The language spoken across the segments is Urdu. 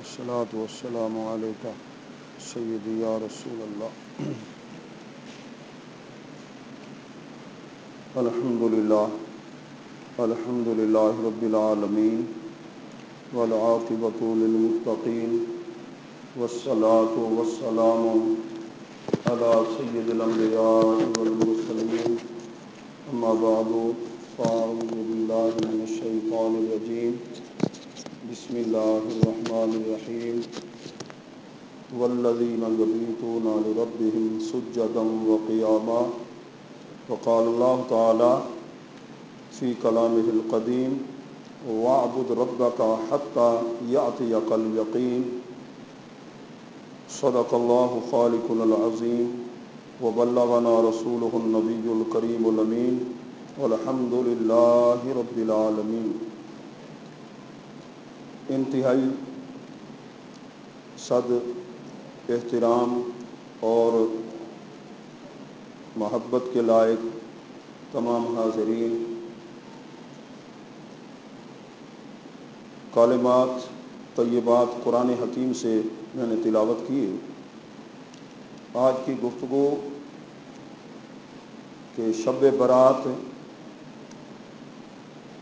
الصلاۃ والسلام علیک سیدی یا رسول اللہ۔ الحمد للہ رب العالمین والعاقبۃ للمتقین والصلاۃ والسلام علی سید الانبیاء والمرسلین، اما بعد فاعوذ باللہ من الشیطان الرجیم، بسم اللہ الرحمن الرحیم۔ والذین یبیتون لربہم سجدا وقیاما، وقال اللہ تعالی فی کلامہ القدیم واعبد ربک حتی یأتیک الیقین۔ صدق اللہ خالقنا العظیم وبلغنا رسولہ النبی الکریم الامین، والحمد للہ رب العالمین۔ انتہائی صد احترام اور محبت کے لائق تمام حاضرین، کلمات طیبات قرآن حکیم سے میں نے تلاوت کی۔ آج کی گفتگو کہ شب برات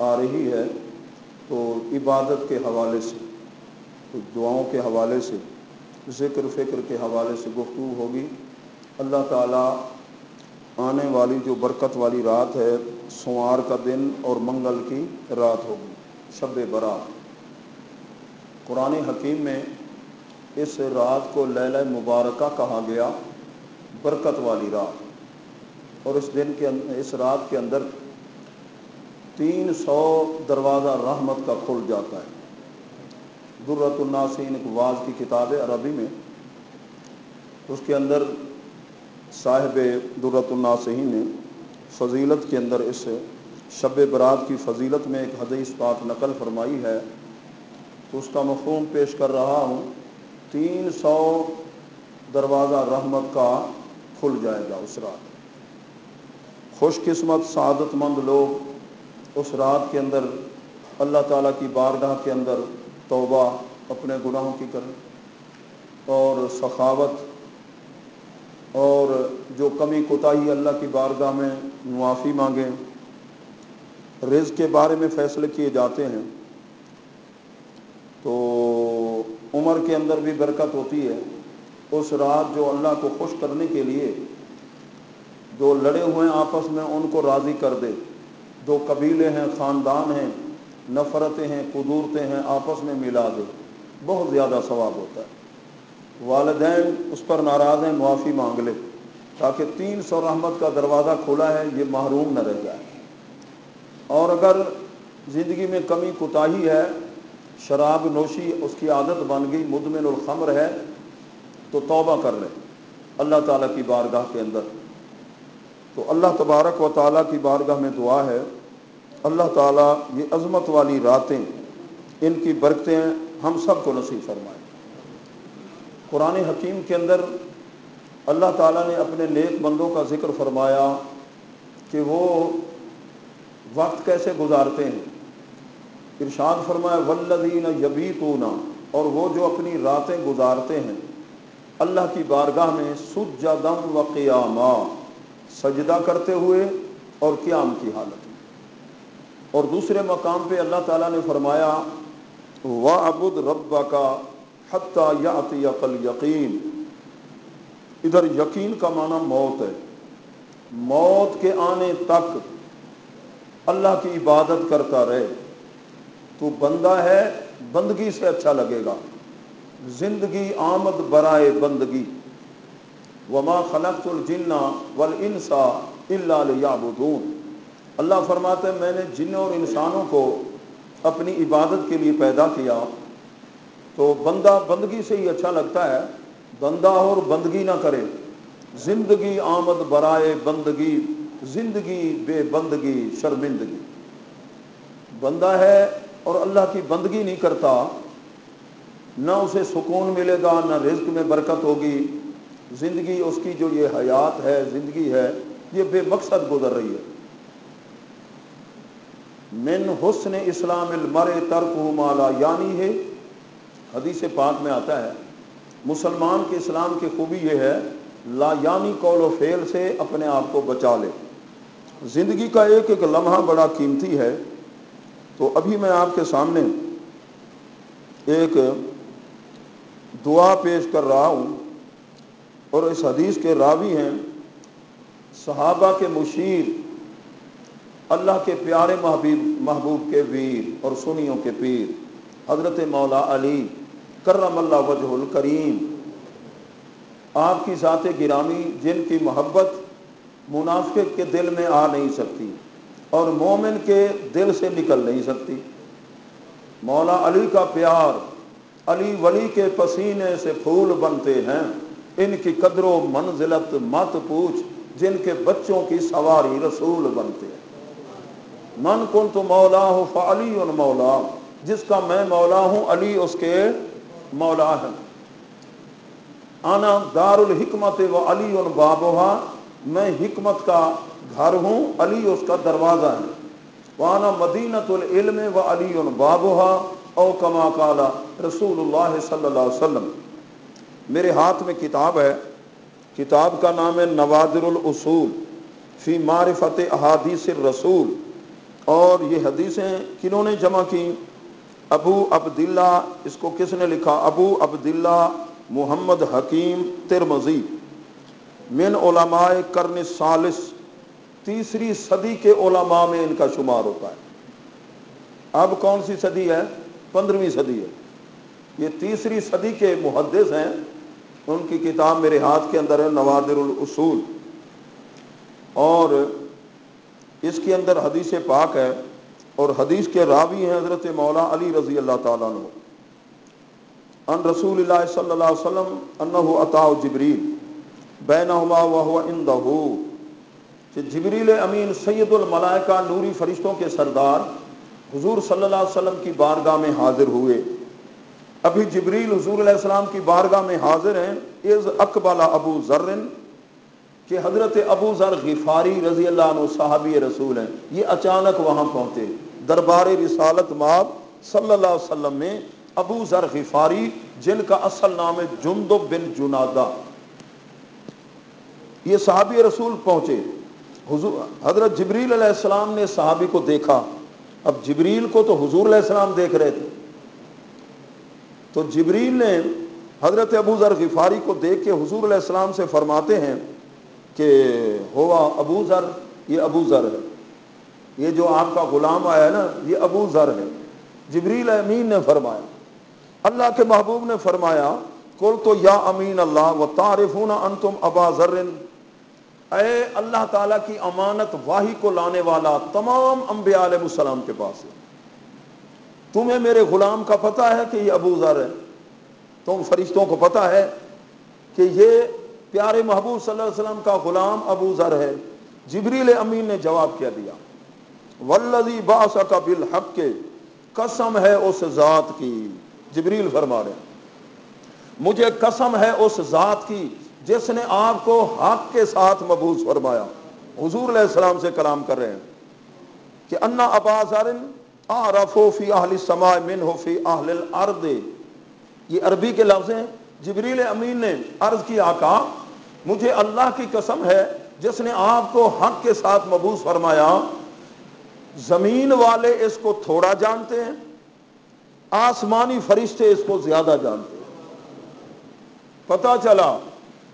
آ رہی ہے، تو عبادت کے حوالے سے، کچھ دعاؤں کے حوالے سے، ذکر فکر کے حوالے سے گفتگو ہوگی۔ اللہ تعالیٰ آنے والی جو برکت والی رات ہے، سوار کا دن اور منگل کی رات ہوگی، شب برات۔ قرآن حکیم میں اس رات کو لیلہ مبارکہ کہا گیا، برکت والی رات، اور اس رات کے اندر 300 دروازہ رحمت کا کھل جاتا ہے۔ درۃ الناصحین ایک واعظ کی کتاب ہے عربی میں، اس کے اندر صاحب درۃ الناصحین نے فضیلت کے اندر اس شب برات کی فضیلت میں ایک حدیث پاک نقل فرمائی ہے، تو اس کا مفہوم پیش کر رہا ہوں۔ 300 دروازہ رحمت کا کھل جائے گا اس رات۔ خوش قسمت سعادت مند لوگ اس رات کے اندر اللہ تعالیٰ کی بارگاہ کے اندر توبہ اپنے گناہوں کی کریں، اور سخاوت اور جو کمی کوتاہی اللہ کی بارگاہ میں معافی مانگیں۔ رزق کے بارے میں فیصلے کیے جاتے ہیں، تو عمر کے اندر بھی برکت ہوتی ہے۔ اس رات جو اللہ کو خوش کرنے کے لیے جو لڑے ہوئے ہیں آپس میں ان کو راضی کر دے، جو قبیلے ہیں، خاندان ہیں، نفرتیں ہیں، قدورتیں ہیں، آپس میں ملا دے، بہت زیادہ ثواب ہوتا ہے۔ والدین اس پر ناراض ہیں، معافی مانگ لے، تاکہ 300 رحمت کا دروازہ کھلا ہے، یہ محروم نہ رہ جائے۔ اور اگر زندگی میں کمی کوتاہی ہے، شراب نوشی اس کی عادت بن گئی، مدمن الخمر ہے، تو توبہ کر لے اللہ تعالیٰ کی بارگاہ کے اندر۔ تو اللہ تبارک و تعالیٰ کی بارگاہ میں دعا ہے، اللہ تعالیٰ یہ عظمت والی راتیں، ان کی برکتیں ہم سب کو نصیب فرمائے۔ قرآن حکیم کے اندر اللہ تعالیٰ نے اپنے نیک بندوں کا ذکر فرمایا کہ وہ وقت کیسے گزارتے ہیں۔ ارشاد فرمایا والذین یبیتون، اور وہ جو اپنی راتیں گزارتے ہیں اللہ کی بارگاہ میں سجدا وقیاما، سجدہ کرتے ہوئے اور قیام کی حالت میں۔ اور دوسرے مقام پہ اللہ تعالیٰ نے فرمایا وَاعْبُدْ رَبَّكَ حَتَّى يَأْتِيَكَ الْيَقِينُ۔ ادھر یقین کا معنی موت ہے، موت کے آنے تک اللہ کی عبادت کرتا رہے تو بندہ ہے، بندگی سے اچھا لگے گا۔ زندگی آمد برائے بندگی، وما خلقت الجن والانس الا لیعبدون۔ اللہ فرماتے ہیں میں نے جنوں اور انسانوں کو اپنی عبادت کے لیے پیدا کیا، تو بندہ بندگی سے ہی اچھا لگتا ہے، بندہ اور بندگی نہ کرے۔ زندگی آمد برائے بندگی، زندگی بے بندگی شرمندگی۔ بندہ ہے اور اللہ کی بندگی نہیں کرتا، نہ اسے سکون ملے گا، نہ رزق میں برکت ہوگی۔ زندگی اس کی جو یہ حیات ہے، زندگی ہے، یہ بے مقصد گزر رہی ہے۔ من حسن اسلام المرء ترکہ ما لا یعنی ہے حدیث پاک میں آتا ہے مسلمان کے اسلام کی خوبی یہ ہے لا یعنی قول و فعل سے اپنے آپ کو بچا لے. زندگی کا ایک ایک لمحہ بڑا قیمتی ہے. تو ابھی میں آپ کے سامنے ایک دعا پیش کر رہا ہوں اور اس حدیث کے راوی ہیں صحابہ کے مشیر، اللہ کے پیارے محبوب کے ویر اور سنیوں کے پیر حضرت مولا علی کرم اللہ وجہ الکریم. آپ کی ذات گرامی جن کی محبت منافق کے دل میں آ نہیں سکتی اور مومن کے دل سے نکل نہیں سکتی. مولا علی کا پیار، علی ولی کے پسینے سے پھول بنتے ہیں، ان کی قدر و منزلت مت پوچھ، جن کے بچوں کی سواری رسول بنتے ہیں. من کنت مولا ہوں فعلی مولا، جس کا میں مولا ہوں علی اس کے مولا ہے. انا دار الحکمت و علی بابھا، میں حکمت کا گھر ہوں، علی اس کا دروازہ ہے. وانا مدینۃ العلم و علی بابھا او کما قال رسول اللہ صلی اللہ علیہ وسلم. میرے ہاتھ میں کتاب ہے، کتاب کا نام ہے نوادر الاصول فی معرفت احادیث الرسول. اور یہ حدیثیں کنہوں نے جمع کی؟ ابو عبداللہ، اس کو کس نے لکھا؟ ابو عبداللہ محمد حکیم ترمذی، من علماء قرن الثالث، تیسری صدی کے علماء میں ان کا شمار ہوتا ہے. اب کون سی صدی ہے؟ 15ویں صدی ہے. یہ تیسری صدی کے محدث ہیں. ان کی کتاب میرے ہاتھ کے اندر ہے نوادر الاصول، اور اس کے اندر حدیث پاک ہے اور حدیث کے راوی ہیں حضرت مولا علی رضی اللہ تعالیٰ عنہ. ان رسول اللہ صلی اللہ علیہ وسلم انہ اتاه جبریل بینہما وہو عندہ، کہ جبریل امین سید الملائکہ نوری فرشتوں کے سردار حضور صلی اللہ علیہ وسلم کی بارگاہ میں حاضر ہوئے. ابھی جبریل حضور علیہ السلام کی بارگاہ میں حاضر ہیں. اذ اقبل ابو ذر، کہ حضرت ابو ذر غفاری رضی اللہ عنہ صحابی رسول ہیں، یہ اچانک وہاں پہنچے. دربار رسالت مآب صلی اللہ علیہ وسلم میں ابو ذر غفاری، جن کا اصل نام ہے جندب بن جنادہ، یہ صحابی رسول پہنچے. حضرت جبریل علیہ السلام نے صحابی کو دیکھا. اب جبریل کو تو حضور علیہ السلام دیکھ رہے تھے، تو جبریل نے حضرت ابو ذر غفاری کو دیکھ کے حضور علیہ السلام سے فرماتے ہیں کہ ہوا ابو ذر، یہ ابو ذر ہے، یہ جو آپ کا غلام آیا ہے نا یہ ابو ذر ہے. جبریل امین نے فرمایا، اللہ کے محبوب نے فرمایا قل تو یا امین اللہ و تعرفون انتم ابا ذر، اے اللہ تعالیٰ کی امانت وحی کو لانے والا تمام انبیاء علیہ السلام کے پاس ہے، تمہیں میرے غلام کا پتہ ہے کہ یہ ابو ذر ہے، تم فرشتوں کو پتہ ہے کہ یہ پیارے محبوب صلی اللہ علیہ وسلم کا غلام ابو ذر ہے. جبریل امین نے جواب کیا دیا، والذی بعثک بالحق، قسم ہے اس ذات کی، جبریل فرما رہے ہیں مجھے قسم ہے اس ذات کی جس نے آپ کو حق کے ساتھ مبعوث فرمایا. حضور علیہ السلام سے کلام کر رہے ہیں کہ انا ابا ذر اعرف فی اہل السماء منہ فی اہل الارض. یہ عربی کے لفظ ہیں. جبریل امین نے عرض کی آقا مجھے اللہ کی قسم ہے جس نے آپ کو حق کے ساتھ مبعوث فرمایا، زمین والے اس کو تھوڑا جانتے ہیں، آسمانی فرشتے اس کو زیادہ جانتے ہیں. پتہ چلا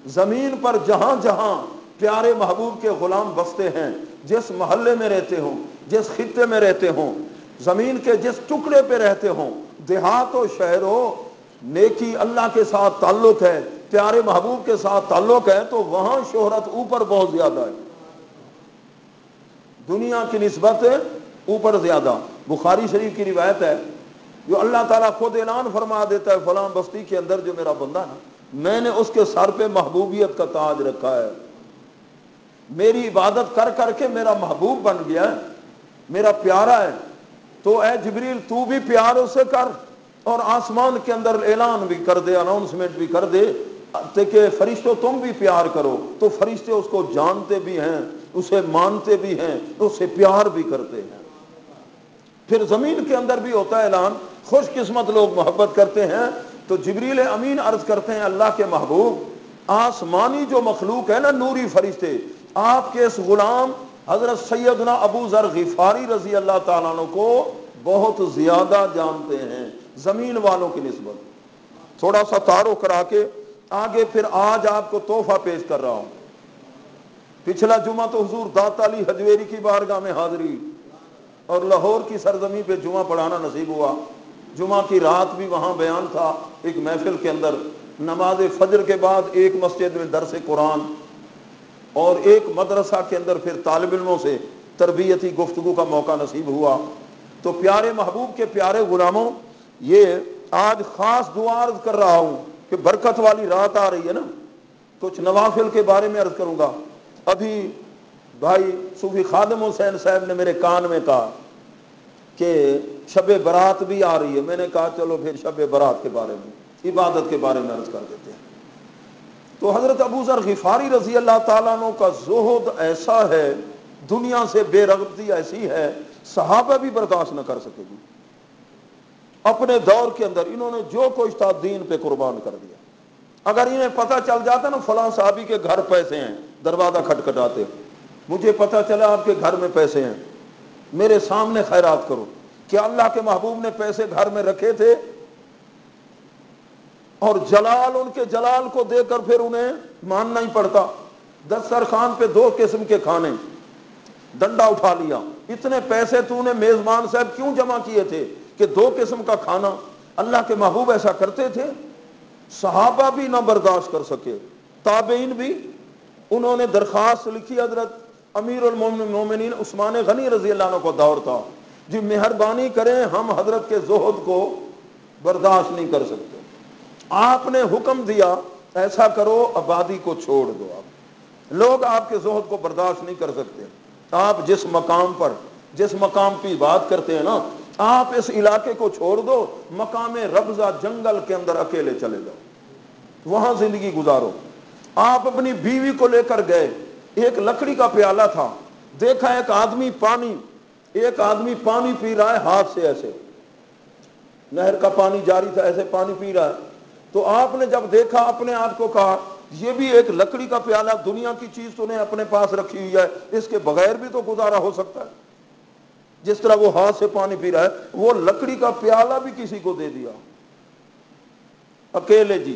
زمین پر جہاں جہاں پیارے محبوب کے غلام بستے ہیں، جس محلے میں رہتے ہوں، جس خطے میں رہتے ہوں، زمین کے جس ٹکڑے پہ رہتے ہوں، دیہات و شہر ہو، نیکی اللہ کے ساتھ تعلق ہے، پیارے محبوب کے ساتھ تعلق ہے، تو وہاں شہرت اوپر بہت زیادہ ہے، دنیا کی نسبت اوپر زیادہ. بخاری شریف کی روایت ہے جو اللہ تعالیٰ خود اعلان فرما دیتا ہے فلاں بستی کے اندر جو میرا بندہ ہے میں نے اس کے سر پہ محبوبیت کا تاج رکھا ہے، میری عبادت کر کر کے میرا محبوب بن گیا ہے، میرا پیارا ہے. تو اے جبریل تو بھی پیار اسے کر اور آسمان کے اندر اعلان بھی کر دے، اناؤنسمنٹ بھی کر دے کہ فرشتوں تم بھی پیار کرو. تو فرشتے اس کو جانتے بھی ہیں، اسے مانتے بھی ہیں، اسے پیار بھی کرتے ہیں. پھر زمین کے اندر بھی ہوتا ہے اعلان، خوش قسمت لوگ محبت کرتے ہیں تو جبریل امین عرض کرتے ہیں اللہ کے محبوب آسمانی جو مخلوق ہے نا نوری فرشتے آپ کے اس غلام حضرت سیدنا ابو ذر غفاری رضی اللہ تعالیٰ عنہ کو بہت زیادہ جانتے ہیں زمین والوں کی نسبت. تھوڑا سا تعارف کرا کے آگے پھر آج آپ کو تحفہ پیش کر رہا ہوں. پچھلا جمعہ تو حضور داتا علی حجویری کی بارگاہ میں حاضری اور لاہور کی سرزمین پہ جمعہ پڑھانا نصیب ہوا. جمعہ کی رات بھی وہاں بیان تھا ایک محفل کے اندر. نماز فجر کے بعد ایک مسجد میں درس قرآن اور ایک مدرسہ کے اندر پھر طالب علموں سے تربیتی گفتگو کا موقع نصیب ہوا. تو پیارے محبوب کے پیارے غلاموں یہ آج خاص دعا عرض کر رہا ہوں کہ برکت والی رات آ رہی ہے نا. کچھ نوافل کے بارے میں عرض کروں گا. ابھی بھائی صوفی خادم حسین صاحب نے میرے کان میں کہا کہ شب برات بھی آ رہی ہے. میں نے کہا چلو پھر شب برات کے بارے میں عبادت کے بارے میں عرض کر دیتے ہیں. تو حضرت ابو ذر غفاری رضی اللہ تعالیٰ عنہ کا زہد ایسا ہے, دنیا سے بے رغبتی ایسی ہے, صحابہ بھی برداشت نہ کر سکے گی. اپنے دور کے اندر انہوں نے جو کچھ تھا دین پہ قربان کر دیا. اگر انہیں پتہ چل جاتا نا فلاں صحابی کے گھر پیسے ہیں, دروازہ کھٹکھٹاتے مجھے پتہ چلا آپ کے گھر میں پیسے ہیں, میرے سامنے خیرات کرو. کیا اللہ کے محبوب نے پیسے گھر میں رکھے تھے؟ اور جلال ان کے جلال کو دے کر پھر انہیں ماننا ہی پڑتا. دسترخوان پہ 2 قسم کے کھانے, ڈنڈا اٹھا لیا. اتنے پیسے تو نے میزبان صاحب کیوں جمع کیے تھے کہ 2 قسم کا کھانا؟ اللہ کے محبوب ایسا کرتے تھے. صحابہ بھی نہ برداشت کر سکے, تابعین بھی. انہوں نے درخواست لکھی, حضرت امیر المومنین عثمان غنی رضی اللہ عنہ کو دور تھا, جی مہربانی کریں ہم حضرت کے زہد کو برداشت نہیں کر سکتے. آپ نے حکم دیا ایسا کرو آبادی کو چھوڑ دو. آپ لوگ آپ کے زہد کو برداشت نہیں کر سکتے. آپ جس مقام پہ بات کرتے ہیں نا, آپ اس علاقے کو چھوڑ دو, مقام ربضہ جنگل کے اندر اکیلے چلے جاؤ, وہاں زندگی گزارو. آپ اپنی بیوی کو لے کر گئے, ایک لکڑی کا پیالہ تھا, دیکھا ایک آدمی پانی پی رہا ہے ہاتھ سے, ایسے نہر کا پانی جاری تھا, ایسے پانی پی رہا ہے. تو آپ نے جب دیکھا اپنے آپ کو کہا یہ بھی ایک لکڑی کا پیالہ, دنیا کی چیز تو نے اپنے پاس رکھی ہوئی ہے, اس کے بغیر بھی تو گزارا ہو سکتا ہے. جس طرح وہ ہاتھ سے پانی پی رہا ہے, وہ لکڑی کا پیالہ بھی کسی کو دے دیا اکیلے. جی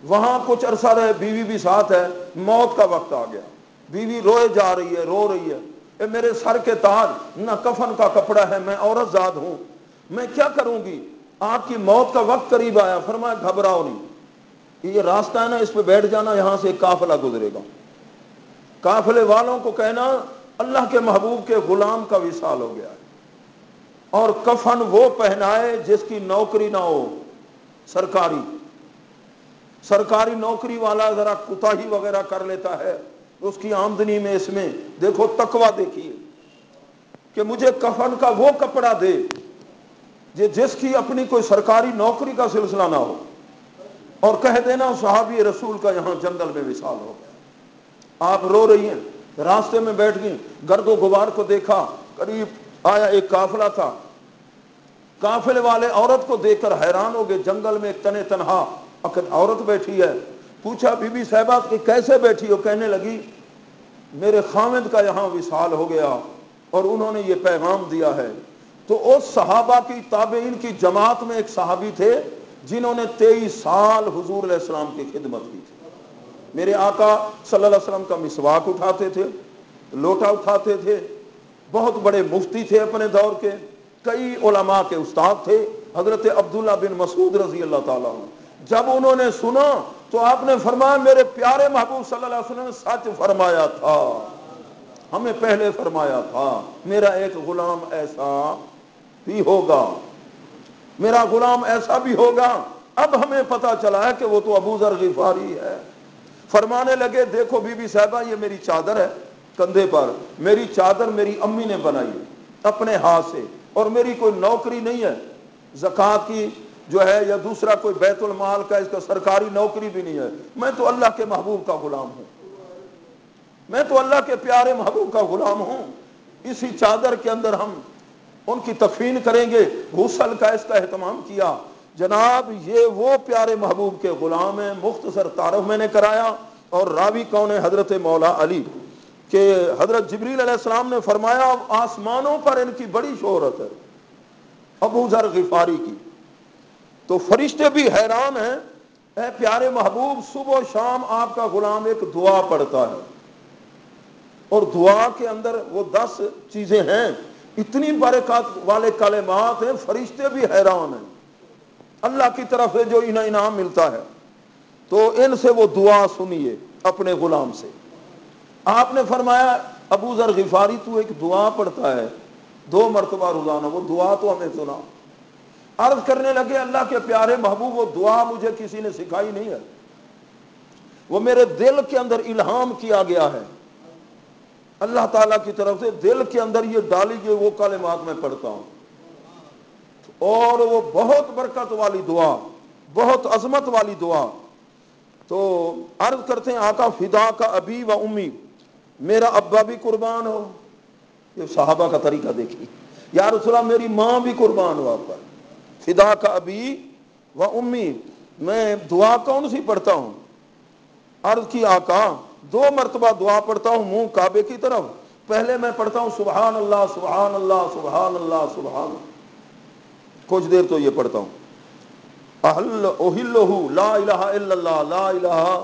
وہاں کچھ عرصہ رہے, بیوی بھی ساتھ ہے. موت کا وقت آ گیا, بیوی روئے جا رہی ہے, رو رہی ہے, اے میرے سر کے تاج, نہ کفن کا کپڑا ہے, میں عورت زاد ہوں, میں کیا کروں گی؟ آپ کی موت کا وقت قریب آیا. فرمایا گھبراؤ نہیں, یہ راستہ ہے نا اس پہ بیٹھ جانا, یہاں سے ایک قافلہ گزرے گا. قافلے والوں کو کہنا اللہ کے محبوب کے غلام کا وصال ہو گیا ہے, اور کفن وہ پہنائے جس کی نوکری نہ ہو. سرکاری نوکری والا ذرا کوتاہی وغیرہ کر لیتا ہے, اس کی آمدنی میں اس میں دیکھو تقویٰ دیکھیے کہ مجھے کفن کا وہ کپڑا دے جس کی اپنی کوئی سرکاری نوکری کا سلسلہ نہ ہو, اور کہہ دینا صحابی رسول کا یہاں جنگل میں وصال ہو گیا. آپ رو رہی ہیں, راستے میں بیٹھ گئی, گرد و غبار کو دیکھا, قریب آیا ایک قافلہ تھا. قافلے والے عورت کو دیکھ کر حیران ہو گئے. جنگل میں ایک تنے تنہا عورت بیٹھی ہے. پوچھا بی بی صاحبہ کہ کیسے بیٹھی ہو؟ کہنے لگی میرے خاوند کا یہاں وصال ہو گیا اور انہوں نے یہ پیغام دیا ہے. تو اس صحابہ کی تابعین کی جماعت میں ایک صحابی تھے جنہوں نے 23 سال حضور علیہ السلام کی خدمت کی تھی. میرے آقا صلی اللہ علیہ وسلم کا مسواک اٹھاتے تھے, لوٹا اٹھاتے تھے, بہت بڑے مفتی تھے اپنے دور کے, کئی علماء کے استاد تھے. حضرت عبداللہ بن مسعود رضی اللہ تعالیٰ عنہ جب انہوں نے سنا تو آپ نے فرمایا میرے پیارے محبوب صلی اللہ علیہ وسلم نے سچ فرمایا تھا, ہمیں پہلے فرمایا تھا میرا ایک غلام ایسا بھی ہوگا, میرا غلام ایسا بھی ہوگا. اب ہمیں پتا چلا ہے کہ وہ تو ابو ذر غفاری ہے. فرمانے لگے دیکھو بی بی صاحبہ یہ میری چادر ہے کندھے پر, میری چادر میری امی نے بنائی ہے اپنے ہاتھ سے, اور میری کوئی نوکری نہیں ہے زکوٰۃ کی جو ہے یا دوسرا کوئی بیت المال کا, اس کا سرکاری نوکری بھی نہیں ہے. میں تو اللہ کے محبوب کا غلام ہوں, میں تو اللہ کے پیارے محبوب کا غلام ہوں. اسی چادر کے اندر ہم ان کی تکفین کریں گے. غسل کا اس کا اہتمام کیا, جناب یہ وہ پیارے محبوب کے غلام ہیں. مختصر تعارف میں نے کرایا. اور راوی کون ہے؟ حضرت مولا علی. کہ حضرت جبریل علیہ السلام نے فرمایا آسمانوں پر ان کی بڑی شہرت ہے، ابو ذر غفاری کی. تو فرشتے بھی حیران ہیں، اے پیارے محبوب صبح و شام آپ کا غلام ایک دعا پڑھتا ہے، اور دعا کے اندر وہ 10 چیزیں ہیں، اتنی برکات والے کلمات ہیں، فرشتے بھی حیران ہیں اللہ کی طرف سے جو انہیں انعام ملتا ہے. تو ان سے وہ دعا سنیے اپنے غلام سے. آپ نے فرمایا ابو ذر غفاری تو ایک دعا پڑھتا ہے 2 مرتبہ روزانہ، وہ دعا تو ہمیں سنا. عرض کرنے لگے اللہ کے پیارے محبوب وہ دعا مجھے کسی نے سکھائی نہیں ہے، وہ میرے دل کے اندر الہام کیا گیا ہے اللہ تعالیٰ کی طرف سے، دل کے اندر یہ ڈالی گئی وہ کلمات میں پڑھتا ہوں. اور وہ بہت برکت والی دعا، بہت عظمت والی دعا. تو عرض کرتے ہیں آقا فدا کا ابی و امی، میرا ابا بھی قربان ہو. یہ صحابہ کا طریقہ دیکھیے، یا رسول اللہ میری ماں بھی قربان ہو آپ پر. فدا کا ابی و امی، میں دعا کون سی پڑھتا ہوں؟ عرض کی آقا 2 مرتبہ دعا پڑھتا ہوں منہ کعبے کی طرف. پہلے میں پڑھتا ہوں سبحان اللہ سبحان اللہ سبحان اللہ سبحان اللہ، کچھ دیر تو یہ پڑھتا ہوں اہلہ لا الہ الا اللہ لا الہ،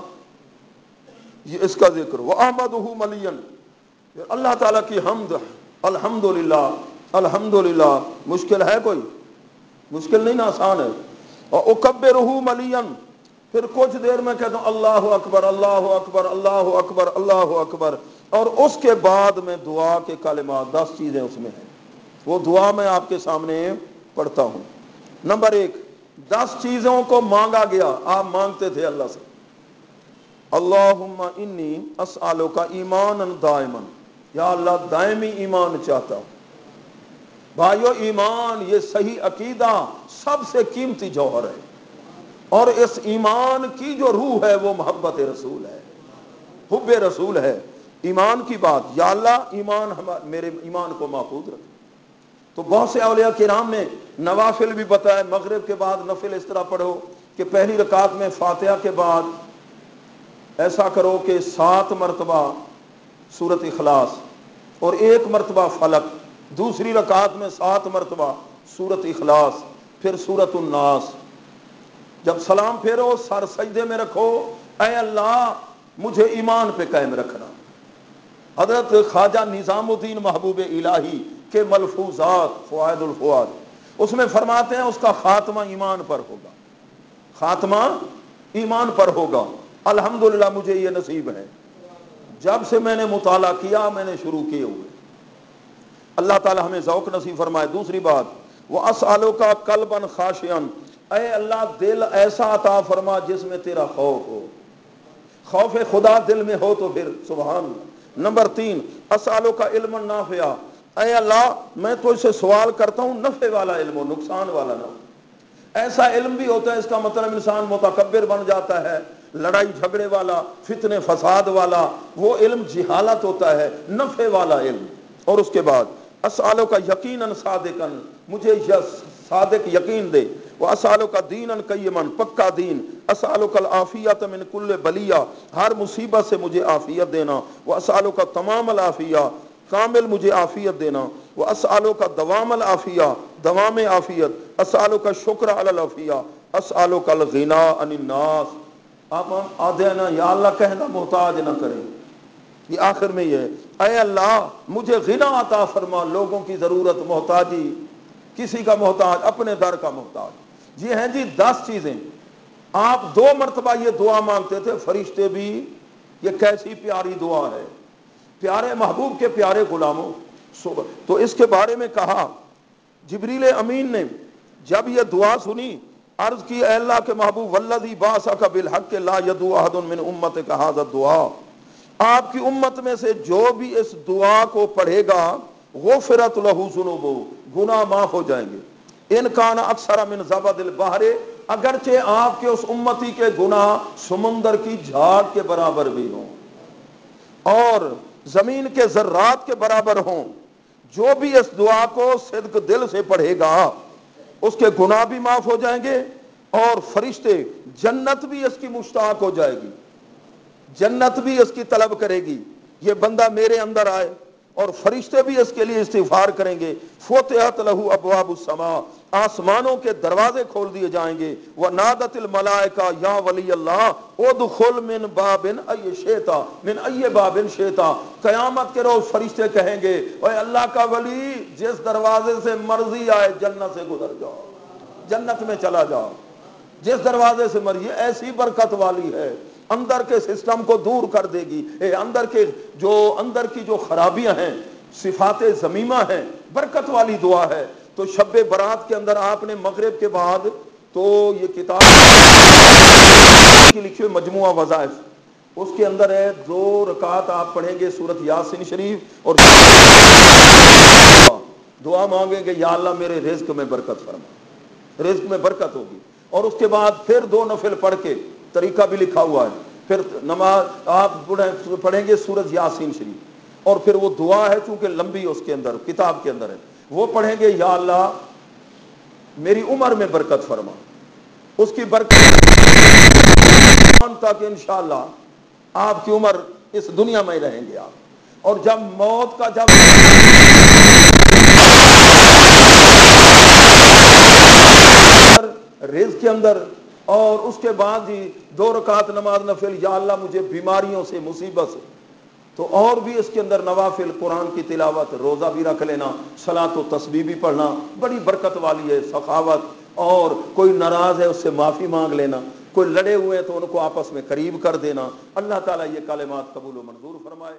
یہ اس کا ذکر. وَأَحْمَدُهُ مَلِيًّا، اللہ تعالیٰ کی حمد، الحمدللہ الحمدللہ. مشکل ہے کوئی؟ مشکل نہیں نا، آسان ہے. اور اکبرہ ملیًّا، پھر کچھ دیر میں کہتا ہوں اللہ اکبر اللہ اکبر اللہ اکبر اللہ اکبر. اور اس کے بعد میں دعا کے کلمات 10 چیزیں اس میں ہیں، وہ دعا میں آپ کے سامنے پڑھتا ہوں. نمبر 1، 10 چیزوں کو مانگا گیا، آپ مانگتے تھے اللہ سے. اللہم انی اسألک ایمانا دائما، یا اللہ دائمی ایمان چاہتا ہوں. بھائیو ایمان، یہ صحیح عقیدہ سب سے قیمتی جوہر ہے، اور اس ایمان کی جو روح ہے وہ محبت رسول ہے، حب رسول ہے. ایمان کی بات، یا اللہ ایمان میرے ایمان کو محفوظ رکھ. تو بہت سے اولیاء کرام نے نوافل بھی بتائے، مغرب کے بعد نفل اس طرح پڑھو کہ پہلی رکعت میں فاتحہ کے بعد ایسا کرو کہ 7 مرتبہ سورۃ اخلاص اور 1 مرتبہ فلق، دوسری رکعت میں 7 مرتبہ سورۃ اخلاص، پھر سورۃ الناس. جب سلام پھیرو سر سجدے میں رکھو، اے اللہ مجھے ایمان پہ قائم رکھنا. حضرت خواجہ نظام الدین محبوب الہی کے ملفوظات فوائد الفواد، اس میں فرماتے ہیں اس کا خاتمہ ایمان پر ہوگا، خاتمہ ایمان پر ہوگا. الحمدللہ مجھے یہ نصیب ہے، جب سے میں نے مطالعہ کیا میں نے شروع کیے ہوئے. اللہ تعالی ہمیں ذوق نصیب فرمائے. دوسری بات، وَأَسْأَلُكَ قَلْبًا خَاشِعًا، اے اللہ دل ایسا عطا فرما جس میں تیرا خوف ہو، خوف خدا دل میں ہو تو پھر سبحان اللہ. نمبر 3، اسالک علما نافعا، اے اللہ میں تجھ سے سوال کرتا ہوں نفع والا علم ہو، نقصان والا نہ ہو. ایسا علم بھی ہوتا ہے اس کا مطلب انسان متکبر بن جاتا ہے، لڑائی جھگڑے والا، فتنے فساد والا، وہ علم جہالت ہوتا ہے. نفع والا علم. اور اس کے بعد اسالک یقینا صادقا، مجھے صادق یقین دے. واسالک دینا قیما، پکا دین. اسالک العافیت من کل بلیہ، ہر مصیبت سے مجھے عافیت دینا. واسالک تمام العافیہ، کامل مجھے عافیت دینا. واسالک دوام العافیہ، دوام عافیت. اسالک شکر علی العافیہ. اسالک الغنا عن الناس. آپ آدھے نا یا اللہ کہنا محتاج نہ کریں، یہ آخر میں یہ ہے، اے اللہ مجھے غنا عطا فرما، لوگوں کی ضرورت، محتاجی، کسی کا محتاج، اپنے در کا محتاج. یہ ہیں جی 10 چیزیں. آپ 2 مرتبہ یہ دعا مانگتے تھے، فرشتے بھی. یہ کیسی پیاری دعا ہے، پیارے محبوب کے پیارے غلاموں. تو اس کے بارے میں کہا جبریل امین نے جب یہ دعا سنی، عرض کی اے اللہ کے محبوب والذی بعثک بالحق لا یدعو احد من امتک ھذا الدعاء، آپ کی امت میں سے جو بھی اس دعا کو پڑھے گا غفرت لہ ذنوبہ، گناہ معاف ہو جائیں گے. ان کان اکثر من زبد البحر، اگرچہ آپ کے اس امتی کے گناہ سمندر کی جھاگ کے برابر بھی ہوں اور زمین کے ذرات کے برابر ہوں. جو بھی اس دعا کو صدق دل سے پڑھے گا اس کے گناہ بھی معاف ہو جائیں گے اور فرشتے، جنت بھی اس کی مشتاق ہو جائے گی، جنت بھی اس کی طلب کرے گی، یہ بندہ میرے اندر آئے، اور فرشتے بھی اس کے لیے استغفار کریں گے۔ فتحت لہ ابواب السماء، آسمانوں کے دروازے کھول دیے جائیں گے۔ ونادت الملائکہ یا ولی اللہ ادخل من باب ای شئت من ای باب شئت، قیامت کے روز فرشتے کہیں گے اے اللہ کا ولی، جس دروازے سے مرضی آئے جنت سے گزر جاؤ، جنت میں چلا جاؤ، جس دروازے سے مرضی۔ ایسی برکت والی ہے، اندر کے سسٹم کو دور کر دے گی، اندر کی جو خرابیاں ہیں، صفات ذمیمہ ہیں، برکت والی دعا ہے۔ تو شب برات کے اندر آپ نے مغرب کے بعد تو یہ کتاب کی لکھی ہوئی مجموعہ وظائف، اس کے اندر ہے 2 رکعت آپ پڑھیں گے سورۃ یاسین شریف، اور دعا مانگیں گے یا اللہ میرے رزق میں برکت فرما، رزق میں برکت ہوگی۔ اور اس کے بعد پھر 2 نفل پڑھ کے، طریقہ بھی لکھا ہوا ہے، پھر نماز آپ پڑھیں گے سورۃ یاسین شریف، اور پھر وہ دعا ہے چونکہ لمبی اس کے اندر کتاب کے اندر ہے، وہ پڑھیں گے یا اللہ میری عمر میں برکت فرما، اس کی برکت تک انشاءاللہ آپ کی عمر اس دنیا میں ہی رہیں گے آپ، اور جب موت کا رزق کے اندر، اور اس کے بعد ہی 2 رکعت نماز نفل، یا اللہ مجھے بیماریوں سے، مصیبت سے، تو اور بھی اس کے اندر نوافل، قرآن کی تلاوت، روزہ بھی رکھ لینا، صلاۃ و تسبیح بھی پڑھنا، بڑی برکت والی ہے، سخاوت، اور کوئی ناراض ہے اس سے معافی مانگ لینا، کوئی لڑے ہوئے ہیں تو ان کو آپس میں قریب کر دینا۔ اللہ تعالیٰ یہ کلمات قبول و منظور فرمائے۔